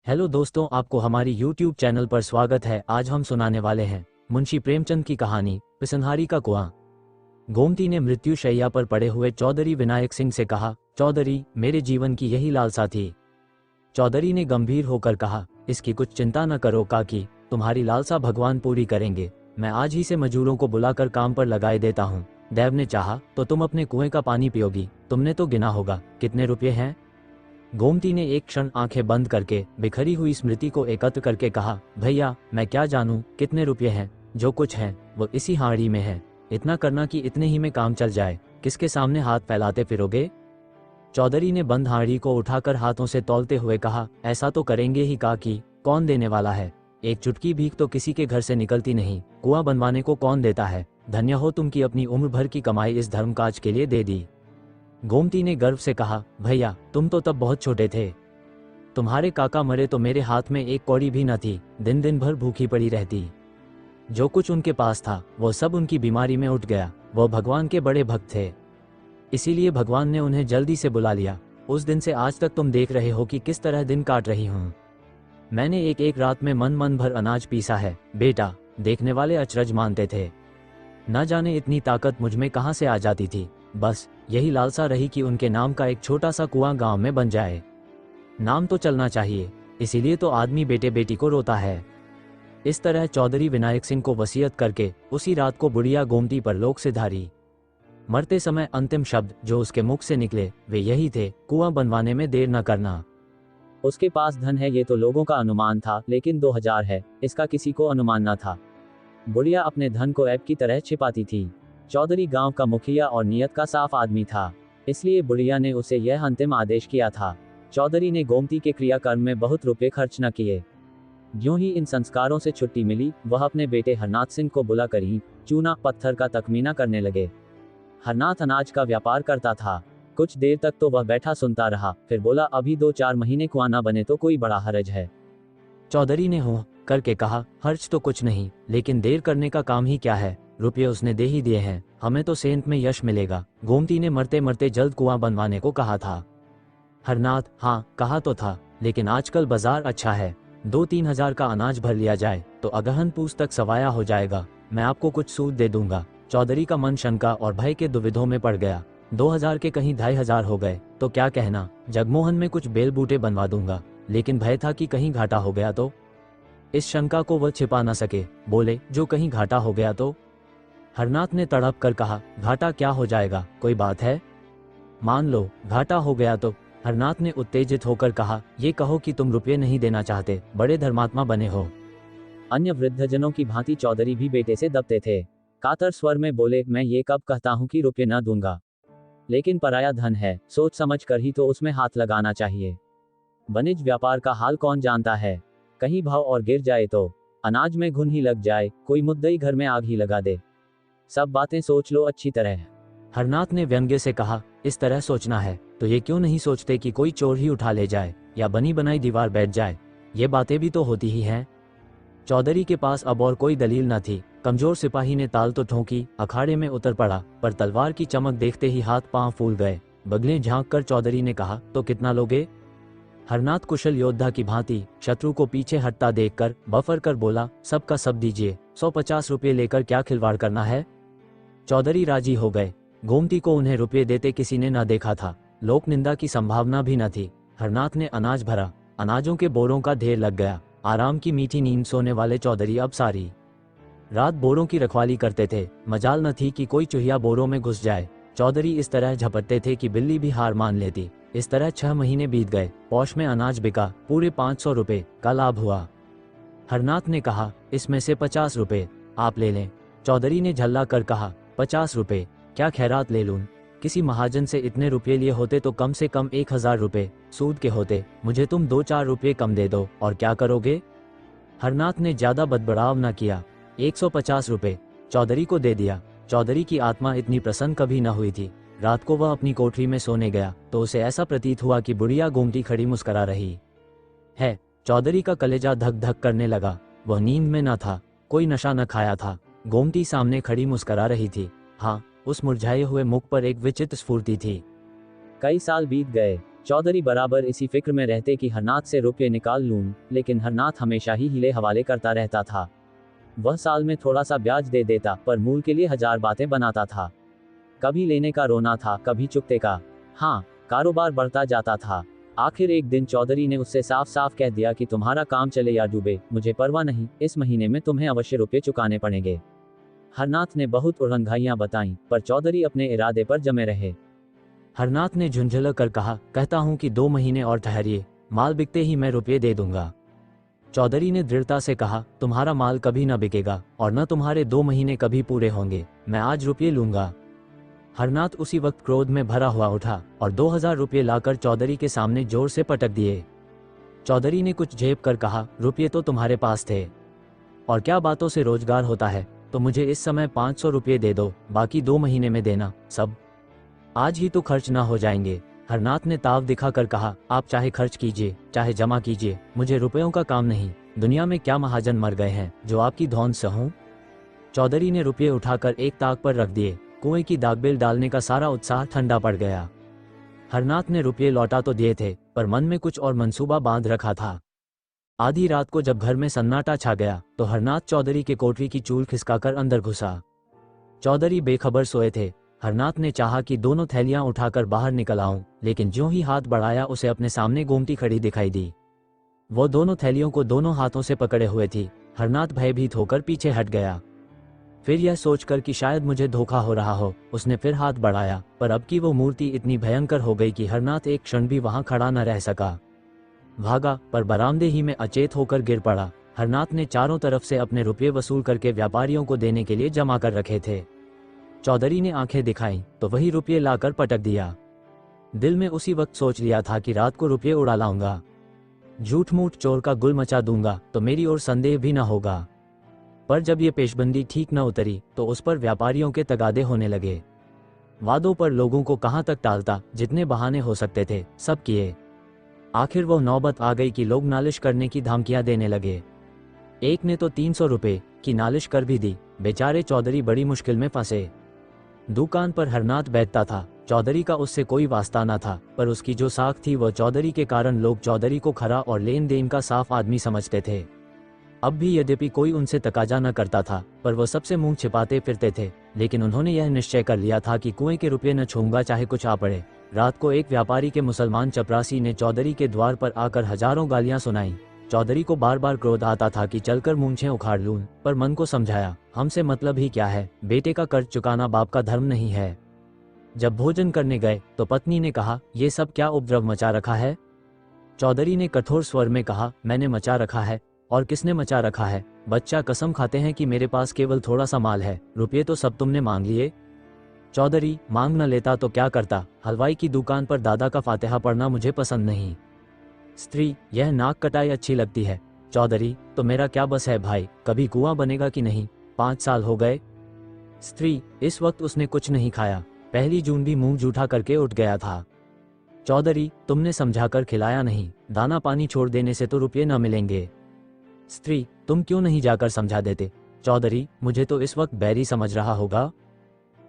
Hello दोस्तों, आपको हमारी YouTube चैनल पर स्वागत है। आज हम सुनाने वाले हैं मुंशी प्रेमचंद की कहानी पिसन्हारी का कुआं। गोमती ने मृत्यु शैया पर पड़े हुए चौधरी विनायक सिंह से कहा, चौधरी, मेरे जीवन की यही लालसा थी। चौधरी ने गंभीर होकर कहा, इसकी कुछ चिंता न करो काकी, तुम्हारी लालसा भगवान पूरी करेंगे। मैं आज ही से मजदूरों को बुलाकर काम पर लगाए देता हूँ। देव ने चाहा तो तुम अपने कुएं का पानी पियोगी। तुमने तो गिना होगा, कितने रुपये हैं? गोमती ने एक क्षण आंखें बंद करके बिखरी हुई स्मृति को एकत्र करके कहा, भैया, मैं क्या जानूं कितने रुपये हैं। जो कुछ है वो इसी हाड़ी में है। इतना करना कि इतने ही में काम चल जाए। किसके सामने हाथ फैलाते फिरोगे? चौधरी ने बंद हाड़ी को उठाकर हाथों से तौलते हुए कहा, ऐसा तो करेंगे ही काकी। कौन देने वाला है? एक चुटकी भीख तो किसी के घर से निकलती नहीं। कुआं बनवाने को कौन देता है? धन्य हो तुम कि अपनी उम्र भर की कमाई इस धर्मकाज के लिए दे दी। गोमती ने गर्व से कहा, भैया, तुम तो तब बहुत छोटे थे। तुम्हारे काका मरे तो मेरे हाथ में एक कौड़ी भी न थी। दिन दिन भर भूखी पड़ी रहती। जो कुछ उनके पास था वो सब उनकी बीमारी में उठ गया। वो भगवान के बड़े भक्त थे, इसीलिए भगवान ने उन्हें जल्दी से बुला लिया। उस दिन से आज तक तुम देख रहे हो कि किस तरह दिन काट रही हूँ। मैंने एक एक रात में मन भर अनाज पीसा है बेटा। देखने वाले अचरज मानते थे। न जाने इतनी ताकत मुझ में कहाँ से आ जाती थी। बस यही लालसा रही कि उनके नाम का एक छोटा सा कुआं गांव में बन जाए। नाम तो चलना चाहिए, इसीलिए तो आदमी बेटे बेटी को रोता है। इस तरह चौधरी विनायक सिंह को वसीयत करके उसी रात को बुढ़िया गोमती पर लोक से धारी। मरते समय अंतिम शब्द जो उसके मुख से निकले वे यही थे, कुआं बनवाने में देर न करना। उसके पास धन है ये तो लोगों का अनुमान था, लेकिन 2000 है इसका किसी को अनुमान न था। बुढ़िया अपने धन को ऐब की तरह छिपाती थी। चौधरी गांव का मुखिया और नियत का साफ आदमी था, इसलिए बुढ़िया ने उसे यह अंतिम आदेश किया था। चौधरी ने गोमती के क्रियाकर्म में बहुत रुपए खर्च न किए। यूं ही इन संस्कारों से छुट्टी मिली, वह अपने बेटे हरनाथ सिंह को बुलाकर ही चूना पत्थर का तखमीना करने लगे। हरनाथ अनाज का व्यापार करता था। कुछ देर तक तो वह बैठा सुनता रहा, फिर बोला, अभी 2-4 महीने कुआं न बने तो कोई बड़ा हरज है? चौधरी ने हो करके कहा, हर्ज तो कुछ नहीं, लेकिन देर करने का काम ही क्या है। रुपये उसने दे ही दिए हैं, हमें तो सेंत में यश मिलेगा। गोमती ने मरते मरते जल्द कुआं बनवाने को कहा था। हरनाथ, हाँ कहा तो था, लेकिन आजकल बाजार अच्छा है। 2-3 हजार का अनाज भर लिया जाए तो अगहन पूस तक सवाया हो जाएगा। मैं आपको कुछ सूद दे दूंगा। चौधरी का मन शंका और भय के दुविधों में पड़ गया। 2000 के कहीं 2500 हो गए तो क्या कहना। जगमोहन में कुछ बेल बूटे बनवा दूंगा, लेकिन भय था कि कहीं घाटा हो गया तो। इस शंका को वह छिपा न सके, बोले, जो कहीं घाटा हो गया तो? हरनाथ ने तड़प कर कहा, घाटा क्या हो जाएगा, कोई बात है? मान लो घाटा हो गया तो? हरनाथ ने उत्तेजित होकर कहा, ये कहो कि तुम रुपये नहीं देना चाहते, बड़े धर्मात्मा बने हो। अन्य वृद्धजनों की भांति चौधरी भी बेटे से दबते थे। कातर स्वर में बोले, मैं ये कब कहता हूँ कि रुपये न दूंगा, लेकिन पराया धन है, सोच समझ कर ही तो उसमें हाथ लगाना चाहिए। वनिज व्यापार का हाल कौन जानता है, कहीं भाव और गिर जाए तो, अनाज में घुन ही लग जाए, कोई मुद्दई घर में आग ही लगा दे। सब बातें सोच लो अच्छी तरह। हरनाथ ने व्यंग्य से कहा, इस तरह सोचना है तो ये क्यों नहीं सोचते कि कोई चोर ही उठा ले जाए या बनी बनाई दीवार बैठ जाए। ये बातें भी तो होती ही हैं। चौधरी के पास अब और कोई दलील न थी। कमजोर सिपाही ने ताल तो ठोंकी, अखाड़े में उतर पड़ा, पर तलवार की चमक देखते ही हाथ पांव फूल गए। बगलें झांक कर चौधरी ने कहा, तो कितना लोगे? हरनाथ कुशल योद्धा की भांति शत्रु को पीछे हटता देखकर बफर कर बोला, सब का सब दीजिए। 150 रुपये लेकर क्या खिलवाड़ करना है? चौधरी राजी हो गए। गोमती को उन्हें रुपये देते किसी ने न देखा था, लोक निंदा की संभावना भी न थी। हरनाथ ने अनाज भरा, अनाजों के बोरों का ढेर लग गया। आराम की मीठी नींद सोने वाले चौधरी अब सारी रात बोरों की रखवाली करते थे। मजाल न थी कि कोई चूहिया बोरों में घुस जाए। चौधरी इस तरह झपटते थे कि बिल्ली भी हार मान लेती। इस तरह 6 महीने बीत गए। पौष में अनाज बिका, पूरे 500 रुपये का लाभ हुआ। हरनाथ ने कहा, इसमें से 50 रुपये आप ले लें। चौधरी ने झल्ला कर कहा, 50 रुपये? क्या खैरात ले लूं? किसी महाजन से इतने रुपये लिए होते तो कम से कम 1000 रुपये सूद के होते। मुझे तुम 2-4 रुपये कम दे दो और क्या करोगे? हरनाथ ने ज्यादा बदबड़ाव न किया, 150 रुपये चौधरी को दे दिया। चौधरी की आत्मा इतनी प्रसन्न कभी न हुई थी। रात को वह अपनी कोठरी में सोने गया तो उसे ऐसा प्रतीत हुआ कि बुढ़िया गोमती खड़ी मुस्करा रही है। चौधरी का कलेजा धक धक करने लगा। वह नींद में न था, कोई नशा न खाया था। गोमती सामने खड़ी मुस्करा रही थी। हाँ, उस मुरझाए हुए मुख पर एक विचित्र स्फूर्ति थी। कई साल बीत गए। चौधरी बराबर इसी फिक्र में रहते कि हरनाथ से रुपये निकाल लूं, लेकिन हरनाथ हमेशा ही हिले हवाले करता रहता था। वह साल में थोड़ा सा ब्याज दे देता, पर मूल के लिए 1000 बातें बनाता था। कभी लेने का रोना था, कभी चुकते का। हाँ, कारोबार बढ़ता जाता था। आखिर एक दिन चौधरी ने उससे साफ साफ कह दिया कि तुम्हारा काम चले या डूबे, मुझे परवाह नहीं, इस महीने में तुम्हें अवश्य रुपये चुकाने पड़ेंगे। हरनाथ ने बहुत उड़ंघाइयां बताईं, पर चौधरी अपने इरादे पर जमे रहे। हरनाथ ने झुंझला कर कहा, कहता हूं कि 2 महीने और ठहरिए, माल बिकते ही मैं रुपये दे दूंगा। चौधरी ने दृढ़ता से कहा, तुम्हारा माल कभी न बिकेगा और न तुम्हारे 2 महीने कभी पूरे होंगे, मैं आज रुपये लूंगा। हरनाथ उसी वक्त क्रोध में भरा हुआ उठा और 2000 रुपये लाकर चौधरी के सामने जोर से पटक दिए। चौधरी ने कुछ झेप कर कहा, रुपये तो तुम्हारे पास थे और क्या बातों से रोजगार होता है, तो मुझे इस समय 500 रुपये दे दो, बाकी 2 महीने में देना, सब आज ही तो खर्च ना हो जाएंगे। हरनाथ ने ताव दिखाकर कहा, आप चाहे खर्च कीजिए चाहे जमा कीजिए, मुझे रुपयों का काम नहीं। दुनिया में क्या महाजन मर गए हैं जो आपकी धौंस सहूं। चौधरी ने रुपये उठाकर एक ताक पर रख दिए। कुएं की दागबेल डालने का सारा उत्साह ठंडा पड़ गया। हरनाथ ने रुपये लौटा तो दिए थे, पर मन में कुछ और मंसूबा बांध रखा था। आधी रात को जब घर में सन्नाटा छा गया तो हरनाथ चौधरी के कोठरी की चूल खिसकाकर अंदर घुसा। चौधरी बेखबर सोए थे। हरनाथ ने चाहा कि दोनों थैलियां उठाकर बाहर निकल आऊं, लेकिन ज्यों ही हाथ बढ़ाया उसे अपने सामने गोमती खड़ी दिखाई दी। वो दोनों थैलियों को दोनों हाथों से पकड़े हुए थी। हरनाथ भयभीत होकर पीछे हट गया। फिर यह सोचकर कि शायद मुझे धोखा हो रहा हो, उसने फिर हाथ बढ़ाया, पर अब की वो मूर्ति इतनी भयंकर हो गई कि हरनाथ एक क्षण भी वहां खड़ा न रह सका। भागा, पर बरामदे ही में अचेत होकर गिर पड़ा। हरनाथ ने चारों तरफ से अपने रुपये वसूल करके व्यापारियों को देने के लिए जमा कर रखे थे। चौधरी ने आंखें दिखाई तो वही रुपये लाकर पटक दिया। दिल में उसी वक्त सोच लिया था कि रात को रुपये उड़ा लाऊंगा, झूठ मूठ चोर का गुल मचा दूंगा तो मेरी ओर संदेह भी न होगा। पर जब ये पेशबंदी ठीक न उतरी तो उस पर व्यापारियों के तगादे होने लगे। वादों पर लोगों को कहां तक टालता, जितने बहाने हो सकते थे सब किए। आखिर वो नौबत आ गई कि लोग नालिश करने की धमकियां देने लगे। एक ने तो 300 रुपये की नालिश कर भी दी। बेचारे चौधरी बड़ी मुश्किल में फंसे। दुकान पर हरनाथ बैठता था। चौधरी का उससे कोई वास्ता न था, पर उसकी जो साख थी वह चौधरी के कारण लोग चौधरी को खरा और लेन देन का साफ आदमी समझते थे। अब भी यद्यपि कोई उनसे तकाजा न करता था, पर वह सबसे मुंह छिपाते फिरते थे। लेकिन उन्होंने यह निश्चय कर लिया था कि कुएं के रुपये न छूंगा चाहे कुछ आ पड़े। रात को एक व्यापारी के मुसलमान चपरासी ने चौधरी के द्वार पर आकर हजारों गालियां सुनाई। चौधरी को बार बार क्रोध आता था कि चलकर मूंछें उखाड़ लूं, पर मन को समझाया, हमसे मतलब ही क्या है, बेटे का कर्ज चुकाना बाप का धर्म नहीं है। जब भोजन करने गए तो पत्नी ने कहा, ये सब क्या उपद्रव मचा रखा है। चौधरी ने कठोर स्वर में कहा, मैंने मचा रखा है। और किसने मचा रखा है? बच्चा कसम खाते हैं कि मेरे पास केवल थोड़ा सा माल है, रुपये तो सब तुमने मांग लिए। चौधरी, मांग न लेता तो क्या करता, हलवाई की दुकान पर दादा का फातिहा पढ़ना मुझे पसंद नहीं। स्त्री, यह नाक कटाई अच्छी लगती है। चौधरी, तो मेरा क्या बस है भाई, कभी कुआं बनेगा कि नहीं, 5 साल हो गए। स्त्री, इस वक्त उसने कुछ नहीं खाया, 1 जून भी मुंह जूठा करके उठ गया था। चौधरी, तुमने समझाकर खिलाया नहीं, दाना पानी छोड़ देने से तो रुपये न मिलेंगे। स्त्री, तुम क्यों नहीं जाकर समझा देते। चौधरी, मुझे तो इस वक्त बैरी समझ रहा होगा।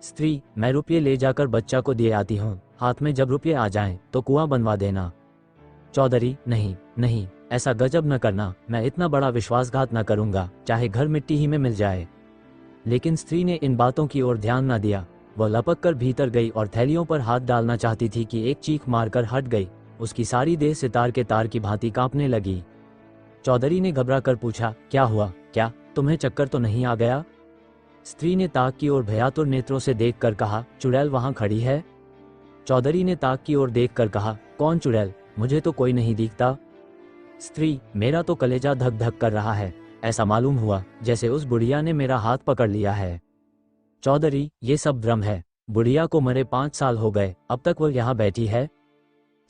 स्त्री, मैं रुपये ले जाकर बच्चा को दिए आती हूँ, हाथ में जब रुपये आ जाएं तो कुआं बनवा देना। चौधरी, नहीं नहीं, ऐसा गजब न करना, मैं इतना बड़ा विश्वासघात न करूंगा, चाहे घर मिट्टी ही में मिल जाए। लेकिन स्त्री ने इन बातों की ओर ध्यान न दिया। वह लपक कर भीतर गई और थैलियों पर हाथ डालना चाहती थी कि एक चीख मारकर हट गई। उसकी सारी देह सितार के तार की भांति कांपने लगी। चौधरी ने घबरा कर पूछा, क्या हुआ, क्या तुम्हें चक्कर तो नहीं आ गया। स्त्री ने ताक की ओर भयातुर नेत्रों से देखकर कहा, चुड़ैल वहां खड़ी है। चौधरी ने ताक की ओर देखकर कहा, कौन चुड़ैल, मुझे तो कोई नहीं दिखता। स्त्री, मेरा तो कलेजा धक धक कर रहा है, ऐसा मालूम हुआ जैसे उस बुढ़िया ने मेरा हाथ पकड़ लिया है। चौधरी, ये सब भ्रम है, बुढ़िया को मरे 5 साल हो गए, अब तक वो यहाँ बैठी है।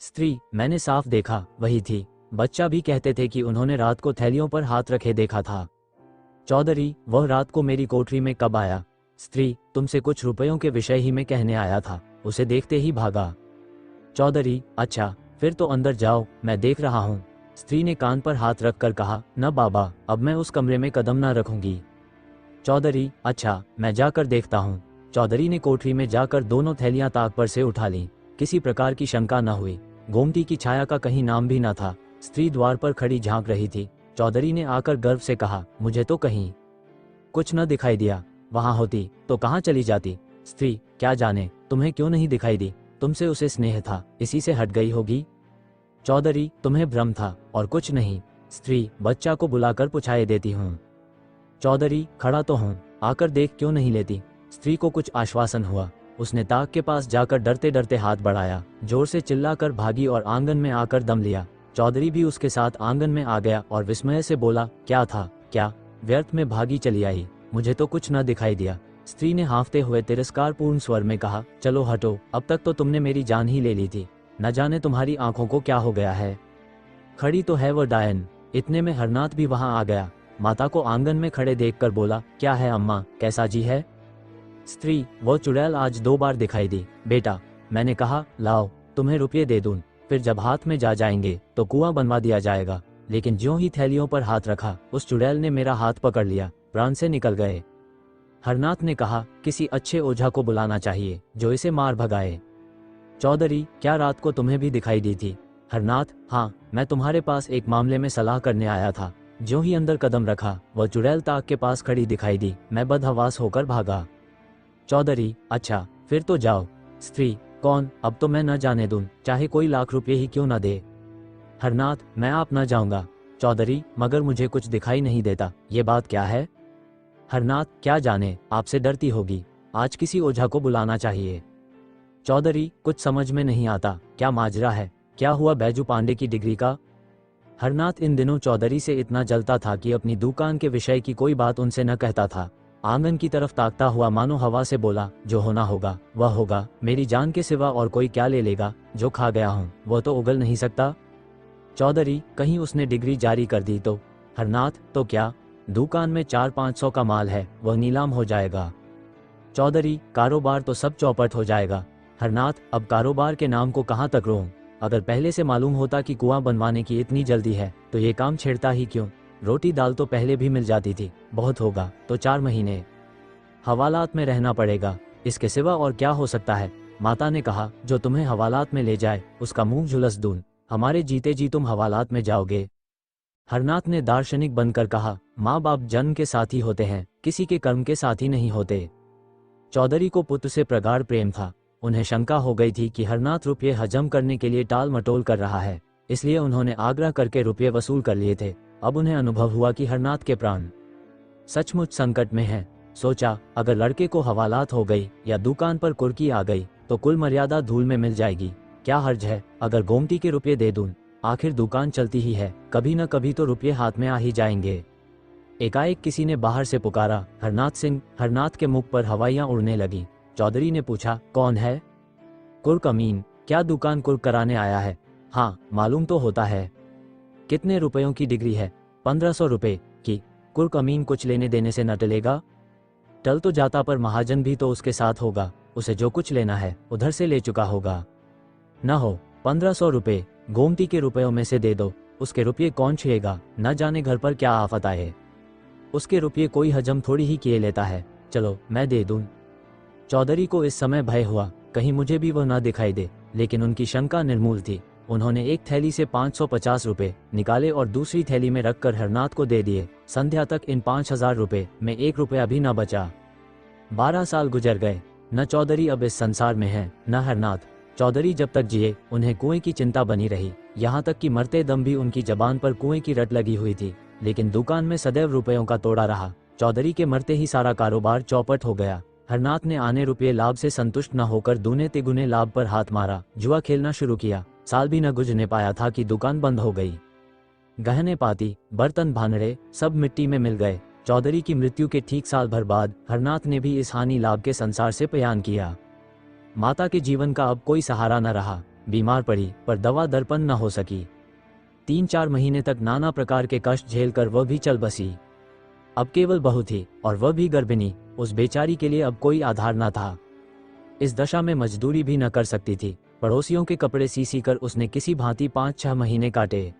स्त्री, मैंने साफ देखा, वही थी, बच्चा भी कहते थे कि उन्होंने रात को थैलियों पर हाथ रखे देखा था। चौधरी, वह रात को मेरी कोठरी में कब आया। स्त्री, तुमसे कुछ रुपयों के विषय ही में कहने आया था, उसे देखते ही भागा। चौधरी, अच्छा, फिर तो अंदर जाओ, मैं देख रहा हूँ। स्त्री ने कान पर हाथ रखकर कहा, न बाबा, अब मैं उस कमरे में कदम न रखूंगी। चौधरी, अच्छा, मैं जाकर देखता हूँ। चौधरी ने कोठरी में जाकर दोनों थैलियां ताक पर से उठा लीं। किसी प्रकार की शंका न हुई। गोमती की छाया का कहीं नाम भी न था। स्त्री द्वार पर खड़ी झांक रही थी। चौधरी ने आकर गर्व से कहा, मुझे तो कहीं कुछ न दिखाई दिया। वहां होती तो कहाँ चली जाती? स्त्री, क्या जाने तुम्हें क्यों नहीं दिखाई दी? तुमसे उसे स्नेह था, इसी से हट गई होगी। चौधरी, तुम्हें भ्रम था और कुछ नहीं। स्त्री, बच्चा को बुलाकर पुछाए देती हूँ। चौधरी, खड़ा तो हूँ, आकर देख क्यों नहीं लेती? स्त्री को कुछ आश्वासन हुआ। उसने ताक के पास जाकर डरते डरते हाथ बढ़ाया, जोर से चिल्लाकर भागी और आंगन में आकर दम लिया। चौधरी भी उसके साथ आंगन में आ गया और विस्मय से बोला, क्या था? क्या व्यर्थ में भागी चली आई? मुझे तो कुछ न दिखाई दिया। स्त्री ने हाँफते हुए तिरस्कारपूर्ण स्वर में कहा, चलो हटो, अब तक तो तुमने मेरी जान ही ले ली थी। न जाने तुम्हारी आंखों को क्या हो गया है। खड़ी तो है वो डायन। इतने में हरनाथ भी वहां आ गया। माता को आंगन में खड़े देखकर बोला, क्या है अम्मा, कैसा जी है? स्त्री, वो चुड़ैल आज 2 बार दिखाई दी। बेटा, मैंने कहा लाओ, तुम्हें रुपये दे दूं, फिर जब हाथ में जा जाएंगे तो कुआं बनवा दिया जाएगा। लेकिन ज्यों ही थैलियों पर हाथ रखा, उस चुड़ैल ने मेरा हाथ पकड़ लिया, प्राण से निकल गए। हरनाथ ने कहा, किसी अच्छे ओझा को बुलाना चाहिए जो इसे मार भगाए। चौधरी, क्या रात को तुम्हें भी दिखाई दी थी? हरनाथ, हाँ, मैं तुम्हारे पास एक मामले में सलाह करने आया था। ज्यों ही अंदर कदम रखा, वह चुड़ैल ताक के पास खड़ी दिखाई दी। मैं बदहवास होकर भागा। चौधरी, अच्छा, फिर तो जाओ। स्त्री, कौन? अब तो मैं न जाने दूं, चाहे कोई लाख रुपये ही क्यों न दे। हरनाथ, मैं आप न जाऊंगा। चौधरी, मगर मुझे कुछ दिखाई नहीं देता, ये बात क्या है? हरनाथ, क्या जाने, आपसे डरती होगी। आज किसी ओझा को बुलाना चाहिए। चौधरी, कुछ समझ में नहीं आता, क्या माजरा है? क्या हुआ बैजू पांडे की डिग्री का? हरनाथ इन दिनों चौधरी से इतना जलता था कि अपनी दुकान के विषय की कोई बात उनसे न कहता था। आंगन की तरफ ताकता हुआ मानो हवा से बोला, जो होना होगा वह होगा। मेरी जान के सिवा और कोई क्या ले लेगा? जो खा गया हूँ वो तो उगल नहीं सकता। चौधरी, कहीं उसने डिग्री जारी कर दी तो? हरनाथ, तो क्या? दुकान में 400-500 का माल है, वह नीलाम हो जाएगा। चौधरी, कारोबार तो सब चौपट हो जाएगा। हरनाथ, अब कारोबार के नाम को कहाँ तक रोऊं? अगर पहले से मालूम होता कि कुआं बनवाने की इतनी जल्दी है तो ये काम छेड़ता ही क्यों? रोटी दाल तो पहले भी मिल जाती थी, बहुत होगा तो 4 महीने हवालात में रहना पड़ेगा, इसके सिवा और क्या हो सकता है? माता ने कहा, जो तुम्हें हवालात में ले जाए उसका मुंह झुलस दूं, हमारे जीते जी तुम हवालात में जाओगे। हरनाथ ने दार्शनिक बनकर कहा, माँ बाप जन्म के साथी होते हैं, किसी के कर्म के साथी नहीं होते। चौधरी को पुत्र से प्रगाढ़ प्रेम था। उन्हें शंका हो गई थी कि हरनाथ रुपये हजम करने के लिए टाल मटोल कर रहा है, इसलिए उन्होंने आग्रह करके रुपये वसूल कर लिए थे। अब उन्हें अनुभव हुआ कि हरनाथ के प्राण सचमुच संकट में हैं। सोचा, अगर लड़के को हवालात हो गई या दुकान पर कुर्की आ गई तो कुल मर्यादा धूल में मिल जाएगी। क्या हर्ज है अगर गोमती के रुपये दे दूं? आखिर दुकान चलती ही है, कभी न कभी तो रुपये हाथ में आ ही जाएंगे। एकाएक किसी ने बाहर से पुकारा, हरनाथ सिंह। हरनाथ के मुख पर हवाइयां उड़ने लगी। चौधरी ने पूछा, कौन है? कुर्क अमीन। क्या दुकान कुर्क कराने आया है? हाँ, मालूम तो होता है। कितने रुपयों की डिग्री है? 1500 रुपये की। कुर्क अमीन कुछ लेने देने से न टलेगा? टल तो जाता, पर महाजन भी तो उसके साथ होगा, उसे जो कुछ लेना है उधर से ले चुका होगा। न हो 1500 रुपये गोमती के रुपयों में से दे दो। उसके रुपये कौन छुएगा? न जाने घर पर क्या आफत आए। उसके रुपये कोई हजम थोड़ी ही किए लेता है। चलो मैं दे दूं। चौधरी को इस समय भय हुआ, कहीं मुझे भी वह न दिखाई दे, लेकिन उनकी शंका निर्मूल थी। उन्होंने एक थैली से 550 रुपये निकाले और दूसरी थैली में रखकर हरनाथ को दे दिए। संध्या तक इन 5000 रुपये में 1 रुपया भी न बचा। 12 साल गुजर गए। न चौधरी अब इस संसार में है, न हरनाथ। चौधरी जब तक जिए उन्हें कुएं की चिंता बनी रही, यहाँ तक कि मरते दम भी उनकी जबान पर कुएं की रट लगी हुई थी। लेकिन दुकान में सदैव रुपयों का तोड़ा रहा। चौधरी के मरते ही सारा कारोबार चौपट हो गया। हरनाथ ने आने रुपये लाभ से संतुष्ट न होकर दूने तिगुने लाभ पर हाथ मारा, जुआ खेलना शुरू किया। साल भी न गुजरने पाया था कि दुकान बंद हो गई। गहने पाती, बर्तन भानड़े सब मिट्टी में मिल गए। चौधरी की मृत्यु के ठीक साल भर बाद हरनाथ ने भी इस हानि लाभ के संसार से पयान किया। माता के जीवन का अब कोई सहारा न रहा। बीमार पड़ी, पर दवा दर्पण न हो सकी। 3-4 महीने तक नाना प्रकार के कष्ट झेलकर वह भी चल बसी। अब केवल बहू थी, और वह भी गर्भिणी। उस बेचारी के लिए अब कोई आधार न था। इस दशा में मजदूरी भी न कर सकती थी। पड़ोसियों के कपड़े सी कर उसने किसी भांति 5-6 महीने काटे।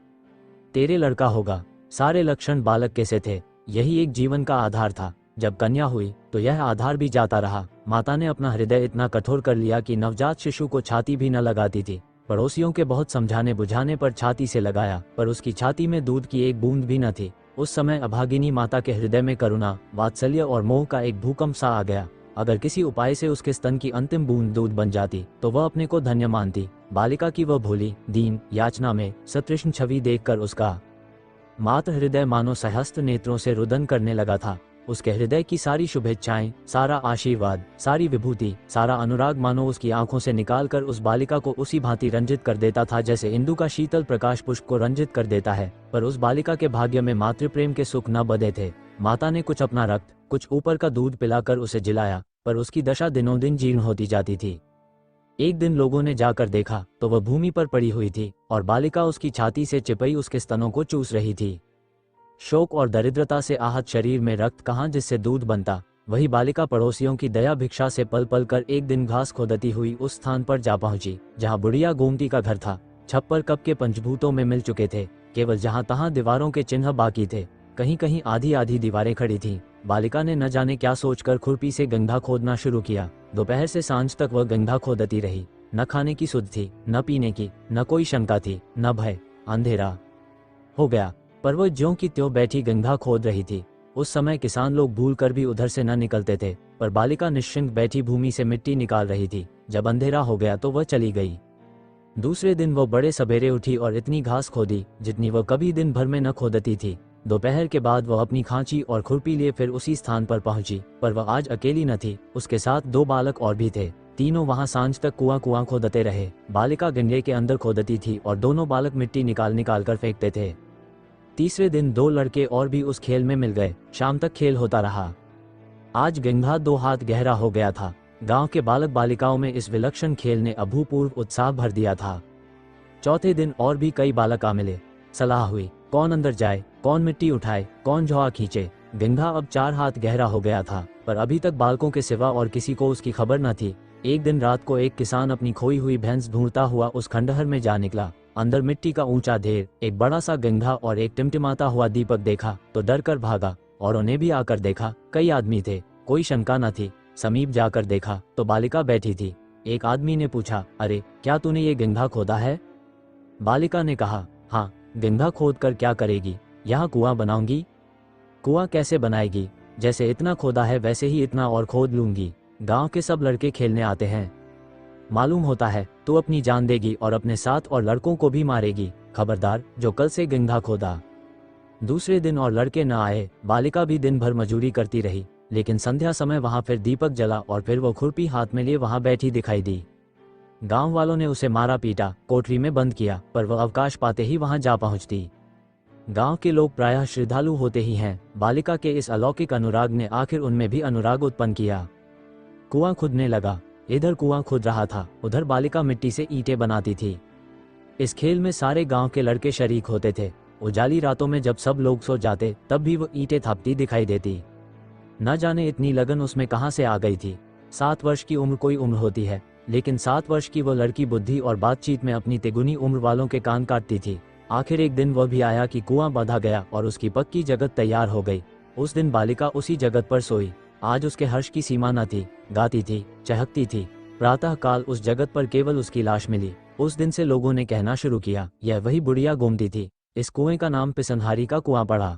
तेरे लड़का होगा, सारे लक्षण बालक के से थे। यही एक जीवन का आधार था। जब कन्या हुई तो यह आधार भी जाता रहा। माता ने अपना हृदय इतना कठोर कर लिया कि नवजात शिशु को छाती भी न लगाती थी। पड़ोसियों के बहुत समझाने बुझाने पर छाती से लगाया, पर उसकी छाती में दूध की एक बूंद भी न थी। उस समय अभागिनी माता के हृदय में करुणा, वात्सल्य और मोह का एक भूकंप सा आ गया। अगर किसी उपाय से उसके स्तन की अंतिम बूंद दूध बन जाती तो वह अपने को धन्य मानती। बालिका की वह भोली, दीन याचना में सतृष्ण छवि देखकर उसका मातृ हृदय मानो सहस्त्र नेत्रों से रुदन करने लगा था। उसके हृदय की सारी शुभेच्छाएं, सारा आशीर्वाद, सारी विभूति, सारा अनुराग मानो उसकी आंखों से निकालकर उस बालिका को उसी भांति रंजित कर देता था जैसे इंदु का शीतल प्रकाश पुष्प को रंजित कर देता है। पर उस बालिका के भाग्य में मातृप्रेम के सुख न बंधे थे। माता ने कुछ अपना रक्त, कुछ ऊपर का दूध पिलाकर उसे जिलाया, पर उसकी दशा दिनों दिन जीर्ण होती जाती थी। एक दिन लोगों ने जाकर देखा तो वह भूमि पर पड़ी हुई थी और बालिका उसकी छाती से चिपई उसके स्तनों को चूस रही थी। शोक और दरिद्रता से आहत शरीर में रक्त कहाँ जिससे दूध बनता। वही बालिका पड़ोसियों की दया भिक्षा से पल पल कर एक दिन घास खोदती हुई उस स्थान पर जा पहुंची जहां बुढ़िया गोमती का घर था। छप्पर कब के पंचभूतों में मिल चुके थे, केवल जहां तहां दीवारों के चिन्ह बाकी थे। कहीं कहीं आधी आधी दीवारें खड़ी थीं। बालिका ने न जाने क्या सोचकर खुरपी से गंगा खोदना शुरू किया। दोपहर से सांझ तक वह गंगा खोदती रही। न खाने की सुध थी, न पीने की, न कोई शंका थी, न भय। अंधेरा हो गया, पर वह ज्यों की त्यों बैठी गंगा खोद रही थी। उस समय किसान लोग भूल कर भी उधर से न निकलते थे, पर बालिका निश्चिंत बैठी भूमि से मिट्टी निकाल रही थी। जब अंधेरा हो गया तो वह चली गई। दूसरे दिन वह बड़े सवेरे उठी और इतनी घास खोदी जितनी वह कभी दिन भर में न खोदती थी। दोपहर के बाद वह अपनी खांची और खुरपी लिए फिर उसी स्थान पर पहुंची, पर वह आज अकेली न थी। उसके साथ 2 बालक और भी थे। तीनों वहां सांझ तक कुआं खोदते रहे। बालिका गंगे के अंदर खोदती थी और दोनों बालक मिट्टी निकाल निकाल कर फेंकते थे। तीसरे दिन 2 लड़के और भी उस खेल में मिल गए। शाम तक खेल होता रहा। आज गंगा 2 हाथ गहरा हो गया था। गांव के बालक बालिकाओं में इस विलक्षण खेल ने अभूतपूर्व उत्साह भर दिया था। चौथे दिन और भी कई बालक आ मिले। सलाह हुई, कौन अंदर जाए, कौन मिट्टी उठाए, कौन झोआ खींचे। गंगा अब 4 हाथ गहरा हो गया था, पर अभी तक बालकों के सिवा और किसी को उसकी खबर न थी। एक दिन रात को एक किसान अपनी खोई हुई भैंस ढूंढता हुआ उस खंडहर में जा निकला। अंदर मिट्टी का ऊंचा ढेर, एक बड़ा सा गंगा और एक टिमटिमाता हुआ दीपक देखा तो डर कर भागा। औरों ने भी आकर देखा। कई आदमी थे, कोई शंका न थी। समीप जाकर देखा तो बालिका बैठी थी। एक आदमी ने पूछा, अरे क्या तूने ये गंगा खोदा है? बालिका ने कहा, हाँ। गंगा खोद कर क्या करेगी? यहाँ कुआं बनाऊंगी। कुआं कैसे बनाएगी? जैसे इतना खोदा है वैसे ही इतना और खोद लूंगी। गांव के सब लड़के खेलने आते हैं। मालूम होता है तू अपनी जान देगी और अपने साथ और लड़कों को भी मारेगी। खबरदार जो कल से गंगा खोदा। दूसरे दिन और लड़के न आए। बालिका भी दिन भर मजूरी करती रही, लेकिन संध्या समय वहां फिर दीपक जला और फिर वो खुरपी हाथ में लिए वहां बैठी दिखाई दी। गांव वालों ने उसे मारा पीटा, कोठरी में बंद किया, पर वह अवकाश पाते ही वहां जा पहुंचती। गांव के लोग प्रायः श्रद्धालु होते ही हैं। बालिका के इस अलौकिक अनुराग ने आखिर उनमें भी अनुराग उत्पन्न किया। कुआं खुदने लगा। इधर कुआं खुद रहा था, उधर बालिका मिट्टी से ईंटें बनाती थी। इस खेल में सारे गांव के लड़के शरीक होते थे। उजाली रातों में जब सब लोग सो जाते तब भी वो ईंटें थापती दिखाई देती। न जाने इतनी लगन उसमें कहां से आ गई थी। 7 वर्ष की उम्र कोई उम्र होती है, लेकिन 7 वर्ष की वो लड़की बुद्धि और बातचीत में अपनी तिगुनी उम्र वालों के कान काटती थी। आखिर एक दिन वह भी आया कि कुआं बांधा गया और उसकी पक्की जगत तैयार हो गई। उस दिन बालिका उसी जगत पर सोई। आज उसके हर्ष की सीमा न थी। गाती थी, चहकती थी। प्रातः काल उस जगत पर केवल उसकी लाश मिली। उस दिन से लोगों ने कहना शुरू किया, यह वही बुढ़िया गोमती थी। इस कुएं का नाम पिसनहारी का कुआं पड़ा।